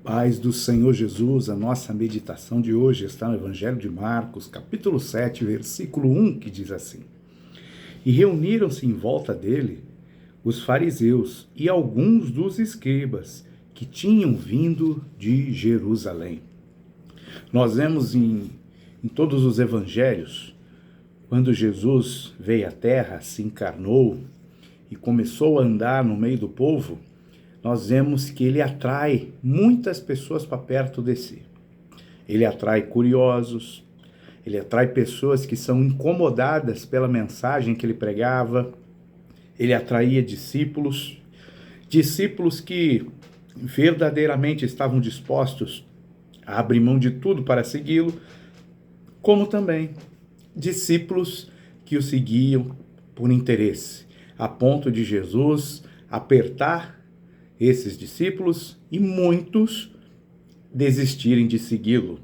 Paz do Senhor Jesus, a nossa meditação de hoje está no Evangelho de Marcos, capítulo 7, versículo 1, que diz assim: E reuniram-se em volta dele os fariseus e alguns dos escribas que tinham vindo de Jerusalém. Nós vemos em todos os evangelhos, quando Jesus veio à terra, se encarnou e começou a andar no meio do povo, nós vemos que ele atrai muitas pessoas para perto de si. Ele atrai curiosos, ele atrai pessoas que são incomodadas pela mensagem que ele pregava, ele atraía discípulos que verdadeiramente estavam dispostos a abrir mão de tudo para segui-lo, como também discípulos que o seguiam por interesse, a ponto de Jesus apertar esses discípulos e muitos desistirem de segui-lo.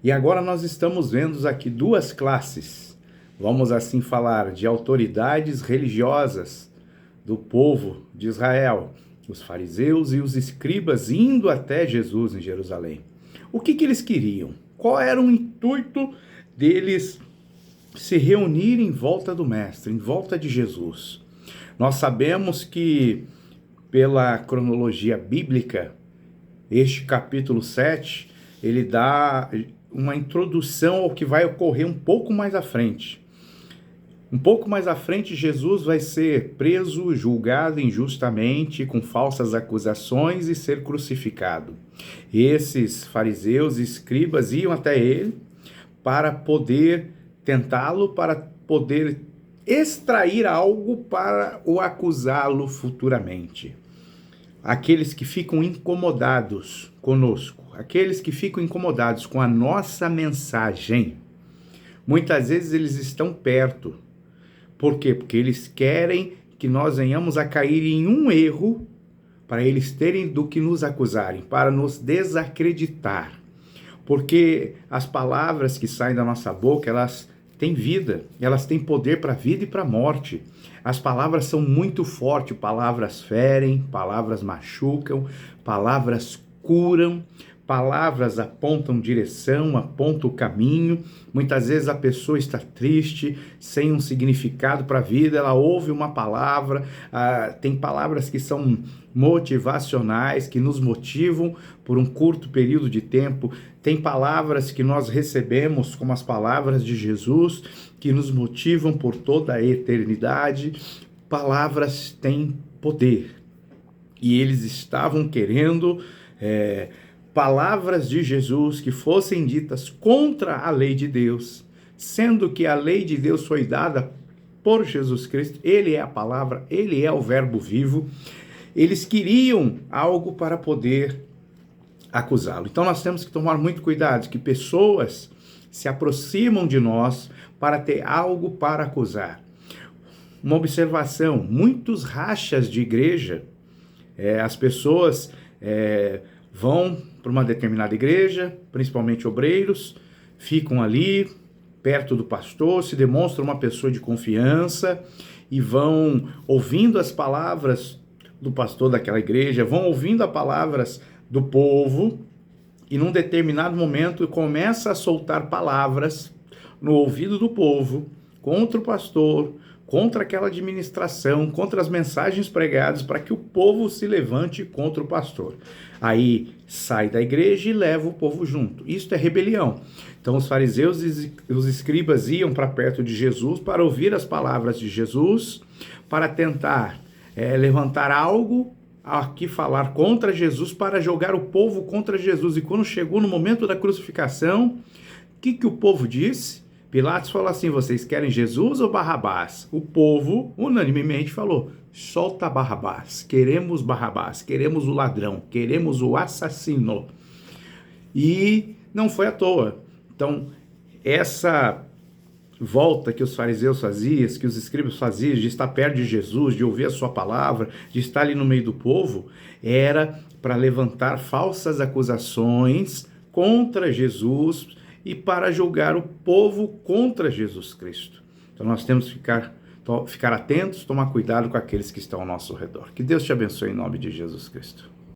E agora nós estamos vendo aqui duas classes, vamos assim falar, de autoridades religiosas do povo de Israel, os fariseus e os escribas indo até Jesus em Jerusalém. O que eles queriam? Qual era o intuito deles se reunirem em volta do Mestre, em volta de Jesus? Nós sabemos que pela cronologia bíblica, este capítulo 7, ele dá uma introdução ao que vai ocorrer um pouco mais à frente. Um pouco mais à frente, Jesus vai ser preso, julgado injustamente, com falsas acusações e ser crucificado. Esses fariseus e escribas iam até ele para poder tentá-lo, para poder extrair algo para o acusá-lo futuramente. Aqueles que ficam incomodados conosco, aqueles que ficam incomodados com a nossa mensagem, muitas vezes eles estão perto. Por quê? Porque eles querem que nós venhamos a cair em um erro para eles terem do que nos acusarem, para nos desacreditar. Porque as palavras que saem da nossa boca, elas têm vida, elas têm poder para a vida e para a morte. As palavras são muito fortes, palavras ferem, palavras machucam, palavras curam, palavras apontam direção, apontam o caminho. Muitas vezes a pessoa está triste, sem um significado para a vida, ela ouve uma palavra, tem palavras que são motivacionais, que nos motivam por um curto período de tempo. Tem palavras que nós recebemos, como as palavras de Jesus, que nos motivam por toda a eternidade. Palavras têm poder. E eles estavam querendo palavras de Jesus que fossem ditas contra a lei de Deus, sendo que a lei de Deus foi dada por Jesus Cristo. Ele é a palavra, ele é o verbo vivo. Eles queriam algo para poder acusá-lo. Então nós temos que tomar muito cuidado, que pessoas se aproximam de nós para ter algo para acusar. Uma observação: muitos rachas de igreja, as pessoas vão para uma determinada igreja, principalmente obreiros, ficam ali perto do pastor, se demonstram uma pessoa de confiança e vão ouvindo as palavras do pastor daquela igreja, vão ouvindo as palavras do povo, e num determinado momento começa a soltar palavras no ouvido do povo contra o pastor, contra aquela administração, contra as mensagens pregadas, para que o povo se levante contra o pastor. Aí sai da igreja e leva o povo junto. Isso é rebelião. Então os fariseus e os escribas iam para perto de Jesus para ouvir as palavras de Jesus, para tentar levantar algo aqui, falar contra Jesus, para jogar o povo contra Jesus. E quando chegou no momento da crucificação, o que o povo disse? Pilatos falou assim: vocês querem Jesus ou Barrabás? O povo unanimemente falou: solta Barrabás, queremos o ladrão, queremos o assassino. E não foi à toa. Então, essa volta que os fariseus faziam, que os escribas faziam, de estar perto de Jesus, de ouvir a sua palavra, de estar ali no meio do povo, era para levantar falsas acusações contra Jesus e para julgar o povo contra Jesus Cristo. Então nós temos que ficar atentos, tomar cuidado com aqueles que estão ao nosso redor. Que Deus te abençoe em nome de Jesus Cristo.